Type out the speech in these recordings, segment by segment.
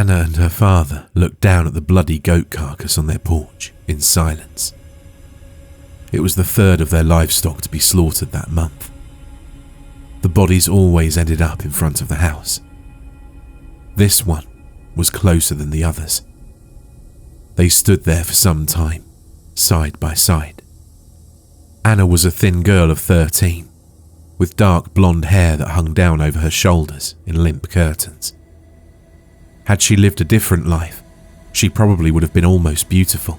Anna and her father looked down at the bloody goat carcass on their porch in silence. It was the third of their livestock to be slaughtered that month. The bodies always ended up in front of the house. This one was closer than the others. They stood there for some time, side by side. Anna was a thin girl of 13, with dark blonde hair that hung down over her shoulders in limp curtains. Had she lived a different life, she probably would have been almost beautiful.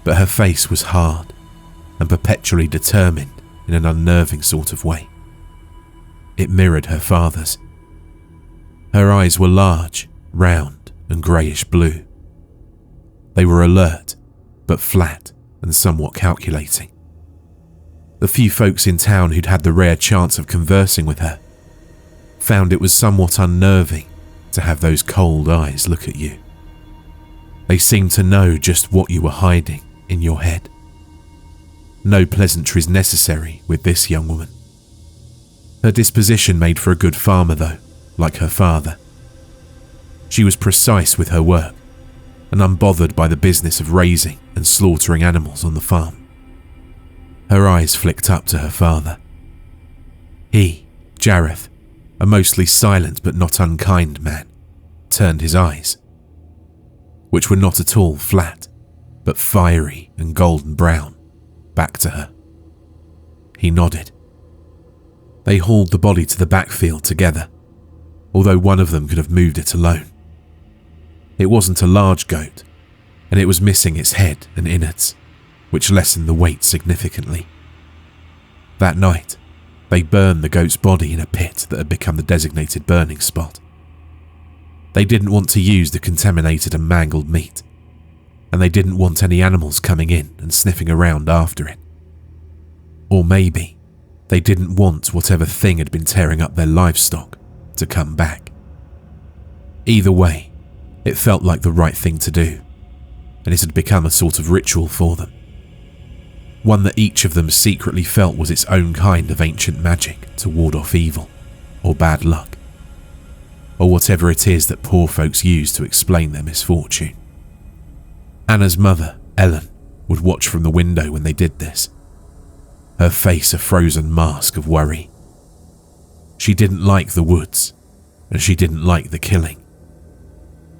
But her face was hard and perpetually determined in an unnerving sort of way. It mirrored her father's. Her eyes were large, round, and greyish blue. They were alert, but flat and somewhat calculating. The few folks in town who'd had the rare chance of conversing with her found it was somewhat unnerving to have those cold eyes look at you. They seemed to know just what you were hiding in your head. No pleasantries necessary with this young woman. Her disposition made for a good farmer though, like her father. She was precise with her work and unbothered by the business of raising and slaughtering animals on the farm. Her eyes flicked up to her father. He, Jareth, a mostly silent but not unkind man, turned his eyes, which were not at all flat, but fiery and golden brown, back to her. He nodded. They hauled the body to the backfield together, although one of them could have moved it alone. It wasn't a large goat, and it was missing its head and innards, which lessened the weight significantly. That night, they burned the goat's body in a pit that had become the designated burning spot. They didn't want to use the contaminated and mangled meat, and they didn't want any animals coming in and sniffing around after it. Or maybe they didn't want whatever thing had been tearing up their livestock to come back. Either way, it felt like the right thing to do, and it had become a sort of ritual for them. One that each of them secretly felt was its own kind of ancient magic to ward off evil, or bad luck, or whatever it is that poor folks use to explain their misfortune. Anna's mother, Ellen, would watch from the window when they did this, her face a frozen mask of worry. She didn't like the woods, and she didn't like the killing.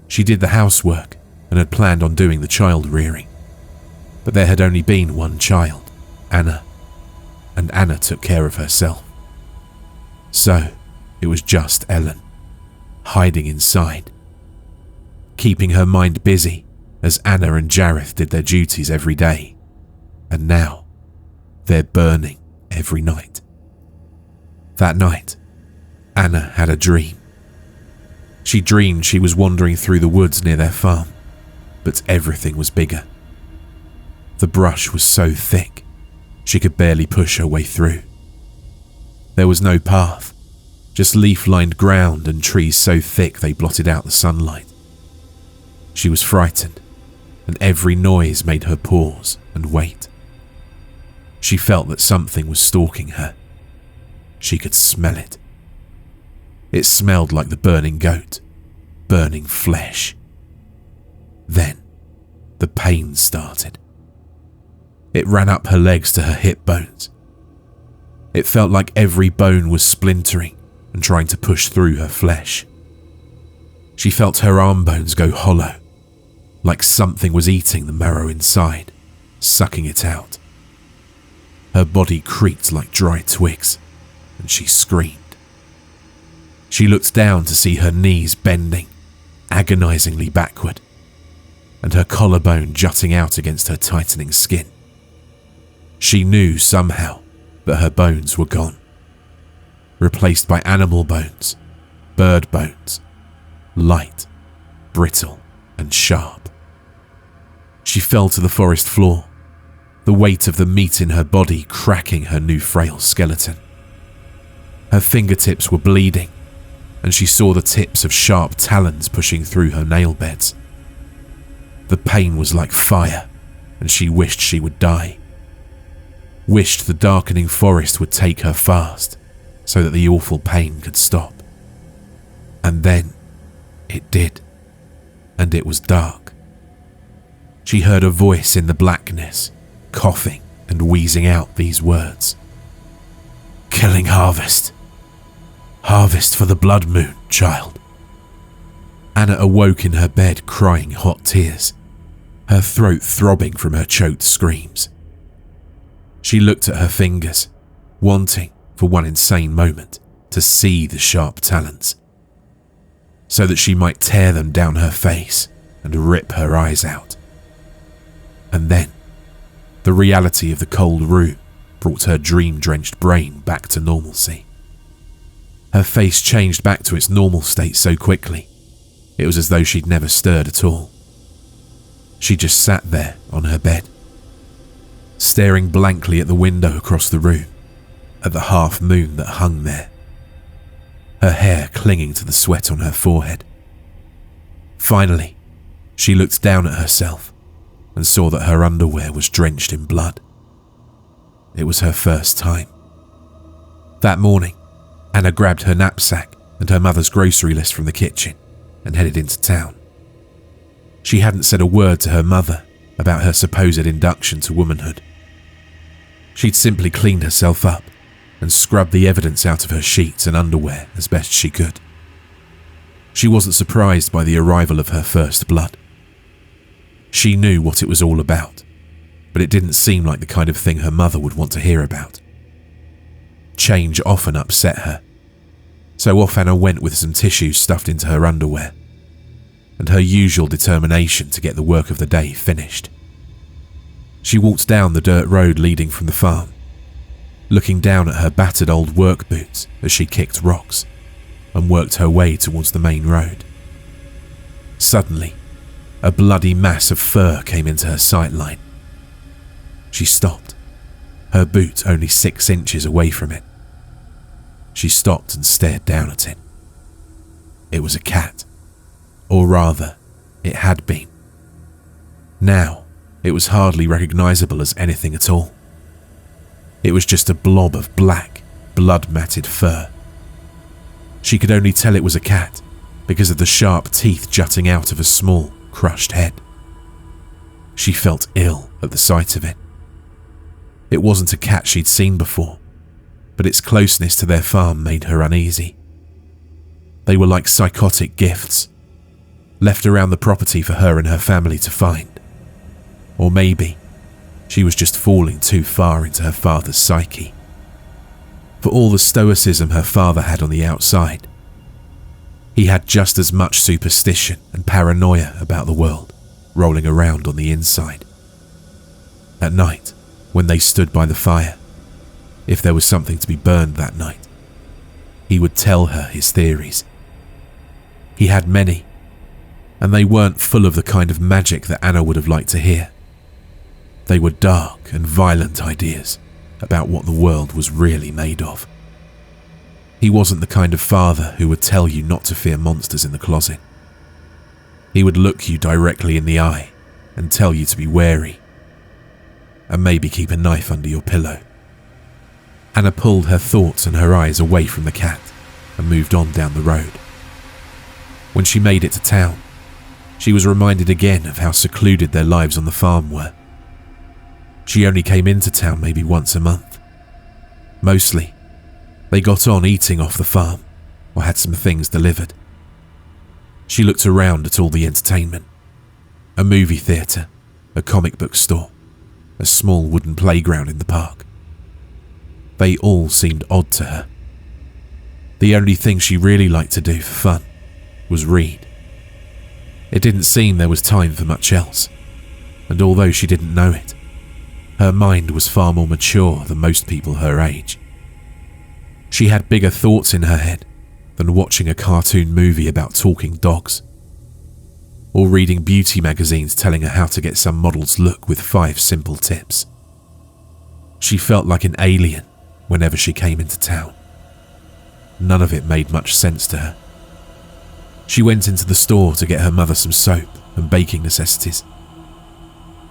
She did the housework and had planned on doing the child rearing, but there had only been one child, Anna, and Anna took care of herself. So it was just Ellen, hiding inside, keeping her mind busy as Anna and Jareth did their duties every day, and now they're burning every night. That night, Anna had a dream. She dreamed she was wandering through the woods near their farm, but everything was bigger. The brush was so thick, she could barely push her way through. There was no path, just leaf-lined ground and trees so thick they blotted out the sunlight. She was frightened, and every noise made her pause and wait. She felt that something was stalking her. She could smell it. It smelled like the burning goat, burning flesh. Then, the pain started. It ran up her legs to her hip bones. It felt like every bone was splintering and trying to push through her flesh. She felt her arm bones go hollow, like something was eating the marrow inside, sucking it out. Her body creaked like dry twigs, and she screamed. She looked down to see her knees bending, agonizingly backward, and her collarbone jutting out against her tightening skin. She knew somehow that her bones were gone, replaced by animal bones, bird bones, light, brittle, and sharp. She fell to the forest floor, the weight of the meat in her body cracking her new frail skeleton. Her fingertips were bleeding, and she saw the tips of sharp talons pushing through her nail beds. The pain was like fire, and she wished she would die. Wished the darkening forest would take her fast, so that the awful pain could stop. And then it did. and it was dark. She heard a voice in the blackness, coughing and wheezing out these words. "Killing harvest. Harvest for the blood moon, child." Anna awoke in her bed crying hot tears, her throat throbbing from her choked screams. She looked at her fingers, wanting, for one insane moment, to see the sharp talons, so that she might tear them down her face and rip her eyes out. And then, the reality of the cold room brought her dream-drenched brain back to normalcy. Her face changed back to its normal state so quickly, it was as though she'd never stirred at all. She just sat there on her bed, staring blankly at the window across the room, at the half moon that hung there, her hair clinging to the sweat on her forehead. Finally, she looked down at herself and saw that her underwear was drenched in blood. It was her first time. That morning, Anna grabbed her knapsack and her mother's grocery list from the kitchen and headed into town. She hadn't said a word to her mother about her supposed induction to womanhood. She'd simply cleaned herself up and scrubbed the evidence out of her sheets and underwear as best she could. She wasn't surprised by the arrival of her first blood. She knew what it was all about, but it didn't seem like the kind of thing her mother would want to hear about. Change often upset her, so off Anna went with some tissues stuffed into her underwear, and her usual determination to get the work of the day finished. She walked down the dirt road leading from the farm, looking down at her battered old work boots as she kicked rocks and worked her way towards the main road. Suddenly, a bloody mass of fur came into her sightline. She stopped, her boot only 6 inches away from it. She stopped and stared down at it. It was a cat, or rather, it had been. Now, it was hardly recognizable as anything at all. It was just a blob of black, blood-matted fur. She could only tell it was a cat because of the sharp teeth jutting out of a small, crushed head. She felt ill at the sight of it. It wasn't a cat she'd seen before, but its closeness to their farm made her uneasy. They were like psychotic gifts, left around the property for her and her family to find. Or maybe she was just falling too far into her father's psyche. For all the stoicism her father had on the outside, he had just as much superstition and paranoia about the world rolling around on the inside. At night, when they stood by the fire, if there was something to be burned that night, he would tell her his theories. He had many, and they weren't full of the kind of magic that Anna would have liked to hear. They were dark and violent ideas about what the world was really made of. He wasn't the kind of father who would tell you not to fear monsters in the closet. He would look you directly in the eye and tell you to be wary, and maybe keep a knife under your pillow. Anna pulled her thoughts and her eyes away from the cat and moved on down the road. When she made it to town, she was reminded again of how secluded their lives on the farm were. She only came into town maybe once a month. Mostly, they got on eating off the farm or had some things delivered. She looked around at all the entertainment: a movie theatre, a comic book store, a small wooden playground in the park. They all seemed odd to her. The only thing she really liked to do for fun was read. It didn't seem there was time for much else, and although she didn't know it, her mind was far more mature than most people her age. She had bigger thoughts in her head than watching a cartoon movie about talking dogs, or reading beauty magazines telling her how to get some model's look with 5 simple tips. She felt like an alien whenever she came into town. None of it made much sense to her. She went into the store to get her mother some soap and baking necessities.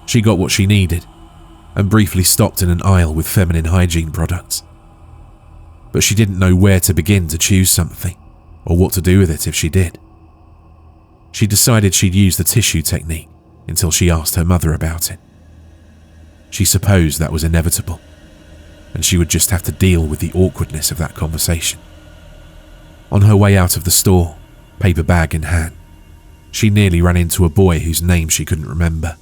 She got what she needed and briefly stopped in an aisle with feminine hygiene products. But she didn't know where to begin to choose something or what to do with it if she did. She decided she'd use the tissue technique until she asked her mother about it. She supposed that was inevitable, and she would just have to deal with the awkwardness of that conversation. On her way out of the store, paper bag in hand, she nearly ran into a boy whose name she couldn't remember.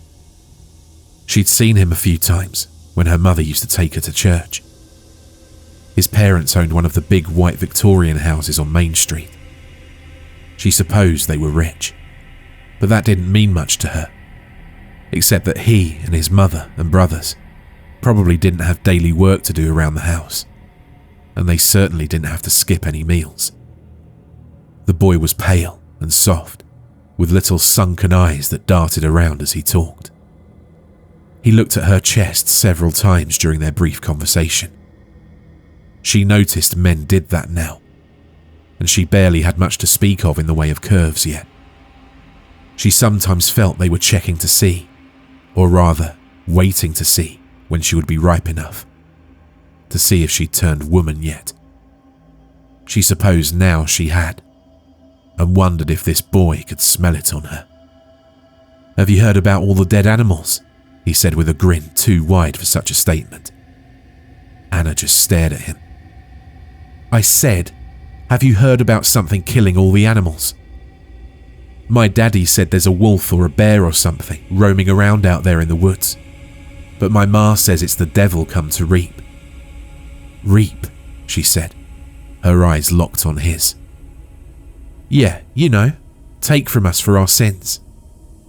She'd seen him a few times when her mother used to take her to church. His parents owned one of the big white Victorian houses on Main Street. She supposed they were rich, but that didn't mean much to her, except that he and his mother and brothers probably didn't have daily work to do around the house, and they certainly didn't have to skip any meals. The boy was pale and soft, with little sunken eyes that darted around as he talked. He looked at her chest several times during their brief conversation. She noticed men did that now, and she barely had much to speak of in the way of curves yet. She sometimes felt they were checking to see, or rather, waiting to see when she would be ripe enough, to see if she'd turned woman yet. She supposed now she had, and wondered if this boy could smell it on her. "Have you heard about all the dead animals?" he said with a grin too wide for such a statement. Anna just stared at him. "I said, have you heard about something killing all the animals? My daddy said there's a wolf or a bear or something roaming around out there in the woods, but my ma says it's the devil come to reap." "Reap," she said, her eyes locked on his. "Yeah, you know, take from us for our sins.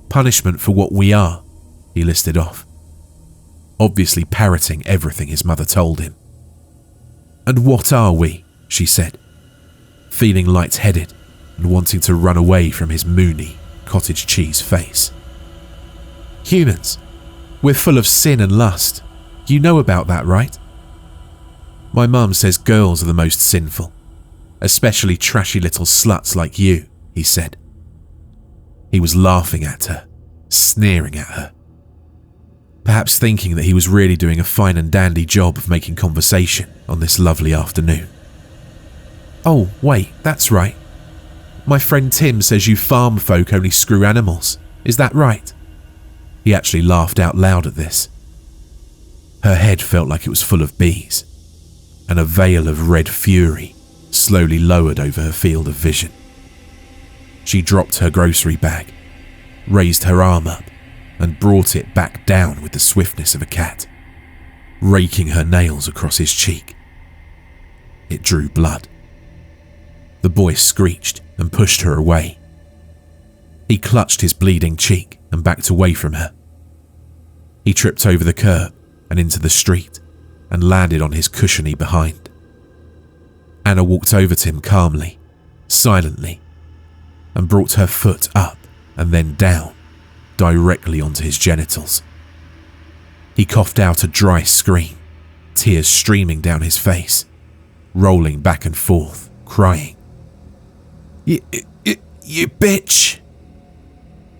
Punishment for what we are," he listed off, obviously parroting everything his mother told him. "And what are we?" she said, feeling lightheaded and wanting to run away from his moony, cottage cheese face. "Humans. We're full of sin and lust. You know about that, right? My mum says girls are the most sinful, especially trashy little sluts like you," he said. He was laughing at her, sneering at her, perhaps thinking that he was really doing a fine and dandy job of making conversation on this lovely afternoon. "Oh, wait, that's right. My friend Tim says you farm folk only screw animals. Is that right?" He actually laughed out loud at this. Her head felt like it was full of bees, and a veil of red fury slowly lowered over her field of vision. She dropped her grocery bag, raised her arm up, and brought it back down with the swiftness of a cat, raking her nails across his cheek. It drew blood. The boy screeched and pushed her away. He clutched his bleeding cheek and backed away from her. He tripped over the curb and into the street and landed on his cushiony behind. Anna walked over to him calmly, silently, and brought her foot up and then down, directly onto his genitals. He coughed out a dry scream, tears streaming down his face, rolling back and forth, crying. You bitch!"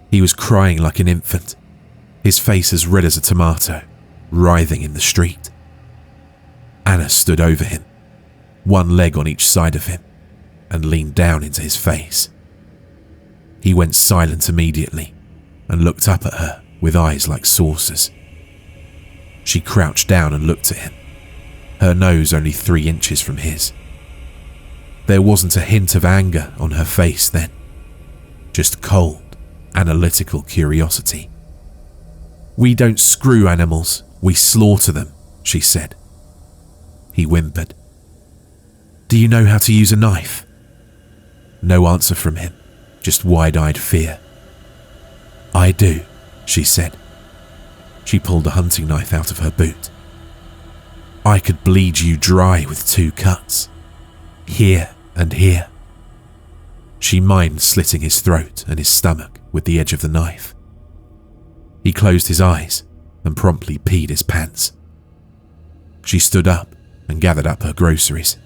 He was crying like an infant, his face as red as a tomato, writhing in the street. Anna stood over him, one leg on each side of him, and leaned down into his face. He went silent immediately and looked up at her with eyes like saucers. She crouched down and looked at him, her nose only 3 inches from his. There wasn't a hint of anger on her face then, just cold, analytical curiosity. "We don't screw animals, we slaughter them," she said. He whimpered. "Do you know how to use a knife?" No answer from him, just wide-eyed fear. "I do," she said. She pulled a hunting knife out of her boot. "I could bleed you dry with 2 cuts. Here and here." She mimed slitting his throat and his stomach with the edge of the knife. He closed his eyes and promptly peed his pants. She stood up and gathered up her groceries.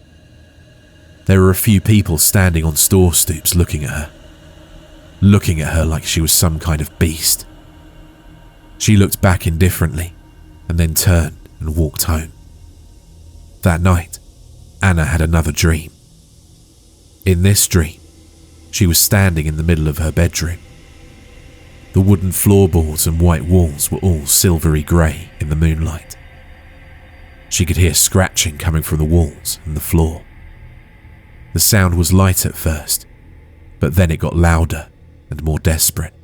There were a few people standing on store stoops looking at her like she was some kind of beast. She looked back indifferently and then turned and walked home. That night, Anna had another dream. In this dream, she was standing in the middle of her bedroom, The wooden floorboards and white walls were all silvery grey in the moonlight. She could hear scratching coming from the walls and the floor. The sound was light at first, but then it got louder and more desperate.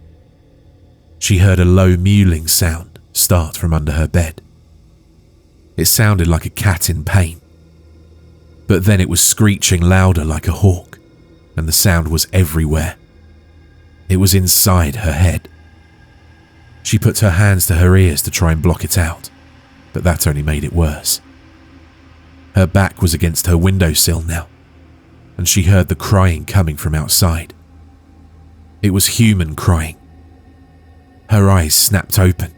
She heard a low mewling sound start from under her bed. It sounded like a cat in pain, but then it was screeching louder like a hawk, and the sound was everywhere. It was inside her head. She put her hands to her ears to try and block it out, but that only made it worse. Her back was against her windowsill now, and she heard the crying coming from outside. It was human crying. Her eyes snapped open,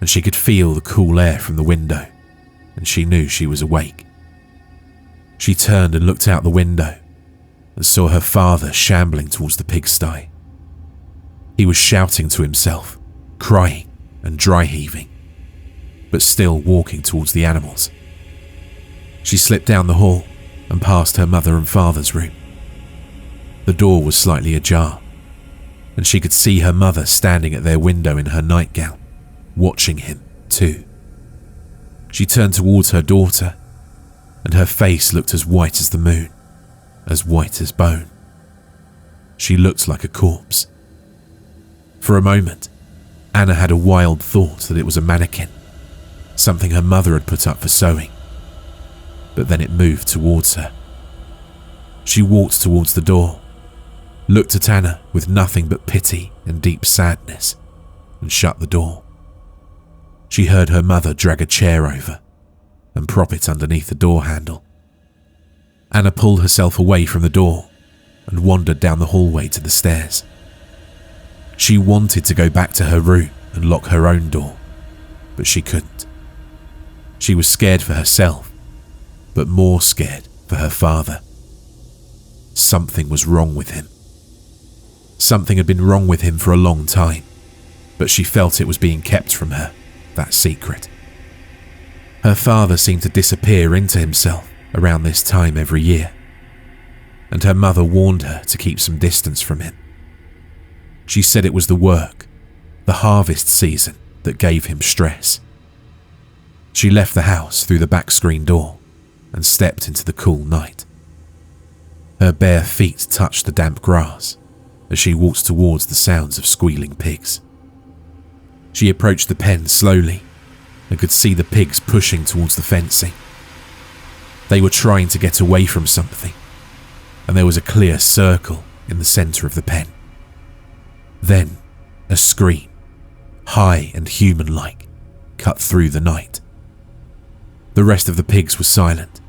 and she could feel the cool air from the window, and she knew she was awake. She turned and looked out the window and saw her father shambling towards the pigsty. He was shouting to himself, crying and dry heaving, but still walking towards the animals. She slipped down the hall and past her mother and father's room. The door was slightly ajar, and she could see her mother standing at their window in her nightgown, watching him too. She turned towards her daughter, and her face looked as white as the moon, as white as bone. She looked like a corpse. For a moment, Anna had a wild thought that it was a mannequin, something her mother had put up for sewing. But then it moved towards her. She walked towards the door, looked at Anna with nothing but pity and deep sadness, and shut the door. She heard her mother drag a chair over and prop it underneath the door handle. Anna pulled herself away from the door and wandered down the hallway to the stairs. She wanted to go back to her room and lock her own door, but she couldn't. She was scared for herself, but more scared for her father. Something was wrong with him. Something had been wrong with him for a long time, but she felt it was being kept from her, that secret. Her father seemed to disappear into himself around this time every year, and her mother warned her to keep some distance from him. She said it was the work, the harvest season, that gave him stress. She left the house through the back screen door and stepped into the cool night. Her bare feet touched the damp grass as she walked towards the sounds of squealing pigs. She approached the pen slowly and could see the pigs pushing towards the fencing. They were trying to get away from something, and there was a clear circle in the centre of the pen. Then a scream, high and human-like, cut through the night. The rest of the pigs were silent,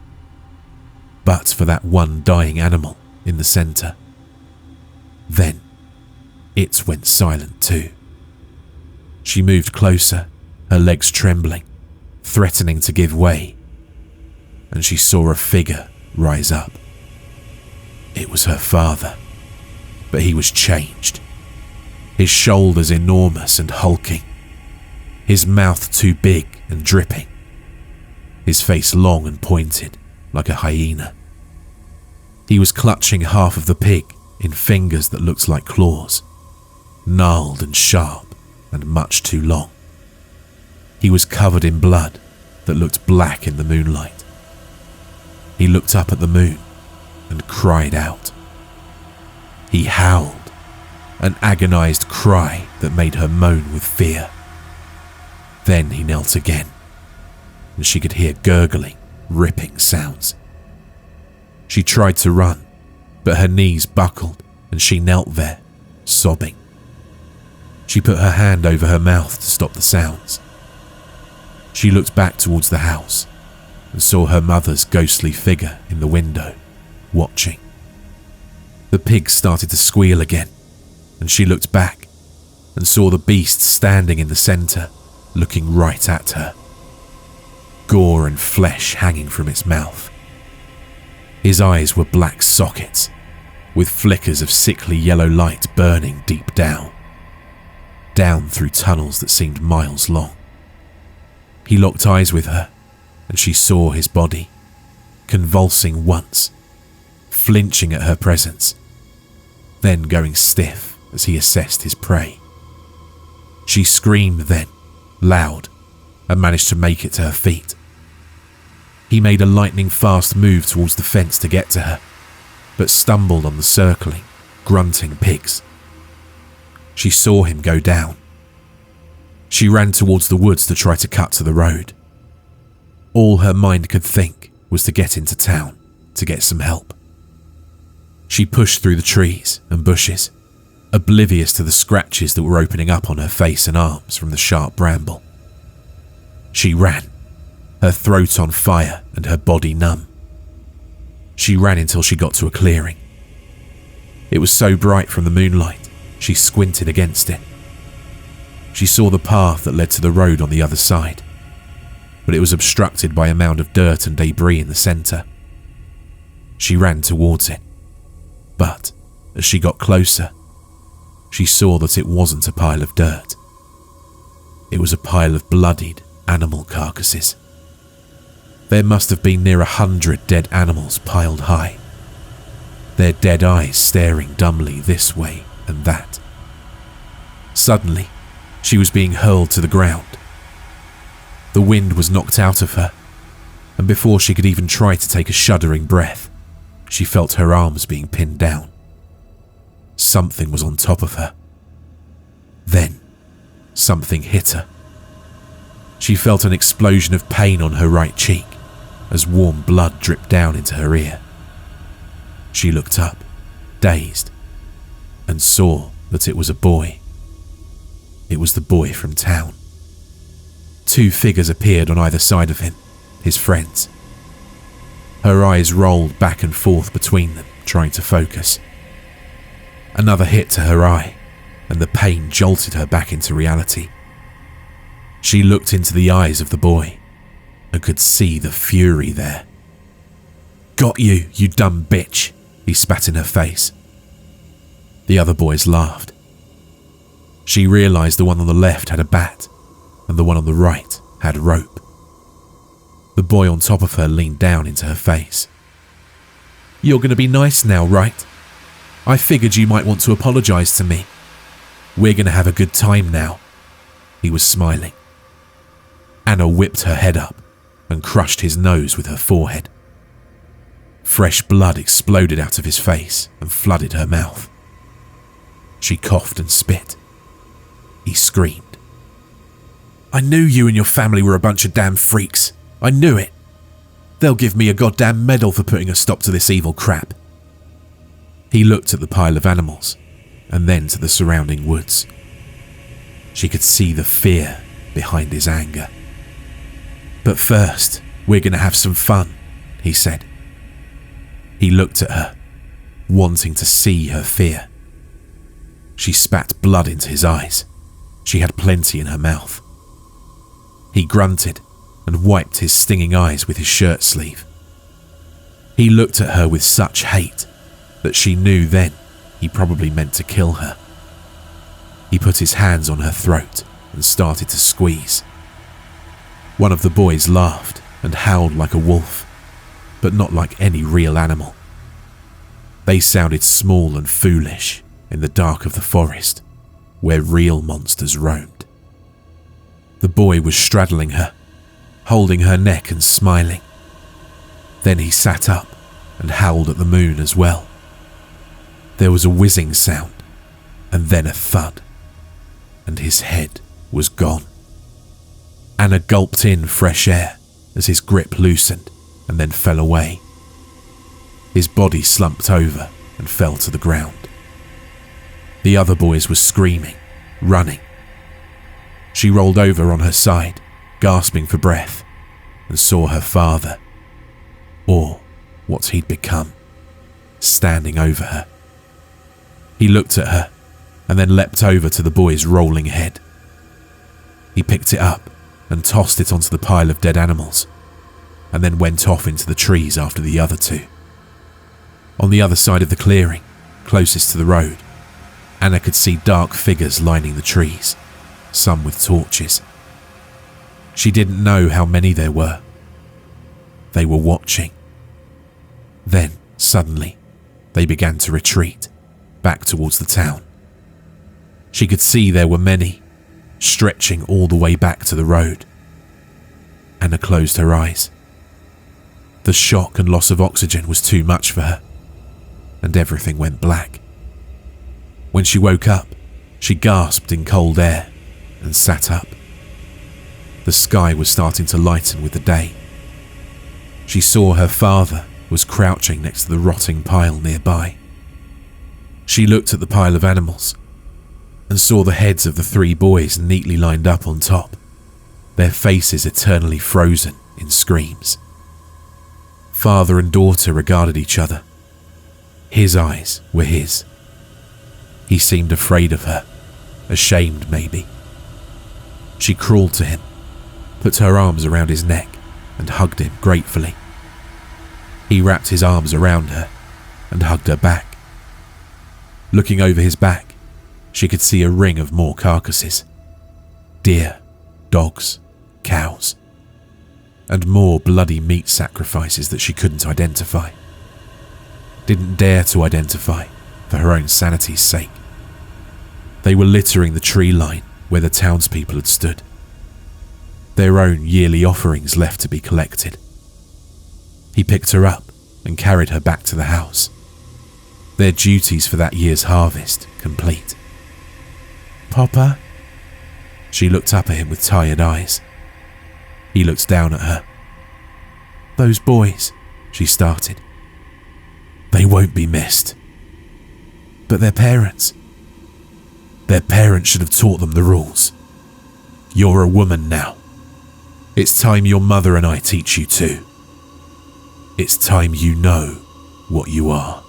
but for that one dying animal in the centre. Then it went silent too. She moved closer, her legs trembling, threatening to give way, and she saw a figure rise up. It was her father, but he was changed. His shoulders enormous and hulking, his mouth too big and dripping, his face long and pointed like a hyena. He was clutching half of the pig in fingers that looked like claws, gnarled and sharp and much too long. He was covered in blood that looked black in the moonlight. He looked up at the moon and cried out. He howled, an agonized cry that made her moan with fear. Then he knelt again, and she could hear gurgling, ripping sounds. She tried to run, but her knees buckled and she knelt there, sobbing. She put her hand over her mouth to stop the sounds. She looked back towards the house and saw her mother's ghostly figure in the window, watching. The pigs started to squeal again, and she looked back and saw the beast standing in the centre, looking right at her. Gore and flesh hanging from its mouth. His eyes were black sockets, with flickers of sickly yellow light burning deep down through tunnels that seemed miles long. He locked eyes with her, and she saw his body, convulsing once, flinching at her presence, then going stiff as he assessed his prey. She screamed then, loud, and managed to make it to her feet. He made a lightning-fast move towards the fence to get to her, but stumbled on the circling, grunting pigs. She saw him go down. She ran towards the woods to try to cut to the road. All her mind could think was to get into town to get some help. She pushed through the trees and bushes, oblivious to the scratches that were opening up on her face and arms from the sharp bramble. She ran, her throat on fire and her body numb. She ran until she got to a clearing. It was so bright from the moonlight, she squinted against it. She saw the path that led to the road on the other side, but it was obstructed by a mound of dirt and debris in the centre. She ran towards it, but as she got closer, she saw that it wasn't a pile of dirt. It was a pile of bloodied animal carcasses. There must have been near 100 dead animals piled high, their dead eyes staring dumbly this way and that. Suddenly, she was being hurled to the ground. The wind was knocked out of her, and before she could even try to take a shuddering breath, she felt her arms being pinned down. Something was on top of her. Then, something hit her. She felt an explosion of pain on her right cheek as warm blood dripped down into her ear. She looked up, dazed, and saw that it was a boy. It was the boy from town. 2 figures appeared on either side of him, his friends. Her eyes rolled back and forth between them, trying to focus. Another hit to her eye, and the pain jolted her back into reality. She looked into the eyes of the boy and could see the fury there. "Got you, you dumb bitch," he spat in her face. The other boys laughed. She realised the one on the left had a bat, and the one on the right had rope. The boy on top of her leaned down into her face. "You're going to be nice now, right? I figured you might want to apologise to me. We're going to have a good time now." He was smiling. Anna whipped her head up and crushed his nose with her forehead. Fresh blood exploded out of his face and flooded her mouth. She coughed and spit. He screamed. "I knew you and your family were a bunch of damn freaks. I knew it. They'll give me a goddamn medal for putting a stop to this evil crap." He looked at the pile of animals and then to the surrounding woods. She could see the fear behind his anger. "But first, we're going to have some fun," he said. He looked at her, wanting to see her fear. She spat blood into his eyes. She had plenty in her mouth. He grunted and wiped his stinging eyes with his shirt sleeve. He looked at her with such hate that she knew then he probably meant to kill her. He put his hands on her throat and started to squeeze. One of the boys laughed and howled like a wolf, but not like any real animal. They sounded small and foolish in the dark of the forest, where real monsters roamed. The boy was straddling her, holding her neck and smiling. Then he sat up and howled at the moon as well. There was a whizzing sound, and then a thud, and his head was gone. Anna gulped in fresh air as his grip loosened and then fell away. His body slumped over and fell to the ground. The other boys were screaming, running. She rolled over on her side, gasping for breath, and saw her father, or what he'd become, standing over her. He looked at her and then leapt over to the boy's rolling head. He picked it up and tossed it onto the pile of dead animals, and then went off into the trees after the other 2. On the other side of the clearing, closest to the road, Anna could see dark figures lining the trees, some with torches. She didn't know how many there were. They were watching. Then, suddenly, they began to retreat, back towards the town. She could see there were many, stretching all the way back to the road. Anna closed her eyes. The shock and loss of oxygen was too much for her, and everything went black. When she woke up, she gasped in cold air and sat up. The sky was starting to lighten with the day. She saw her father was crouching next to the rotting pile nearby. She looked at the pile of animals and saw the heads of the 3 boys neatly lined up on top, their faces eternally frozen in screams. Father and daughter regarded each other. His eyes were his. He seemed afraid of her, ashamed maybe. She crawled to him, put her arms around his neck and hugged him gratefully. He wrapped his arms around her and hugged her back. Looking over his back, she could see a ring of more carcasses. Deer, dogs, cows, and more bloody meat sacrifices that she couldn't identify. Didn't dare to identify for her own sanity's sake. They were littering the tree line where the townspeople had stood. Their own yearly offerings left to be collected. He picked her up and carried her back to the house. Their duties for that year's harvest complete. "Papa?" She looked up at him with tired eyes. He looked down at her. "Those boys," she started. "They won't be missed." "But their parents." "Their parents should have taught them the rules. You're a woman now. It's time your mother and I teach you too. It's time you know what you are."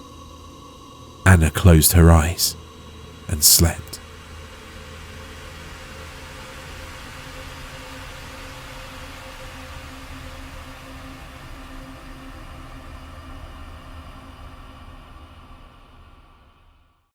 Anna closed her eyes and slept.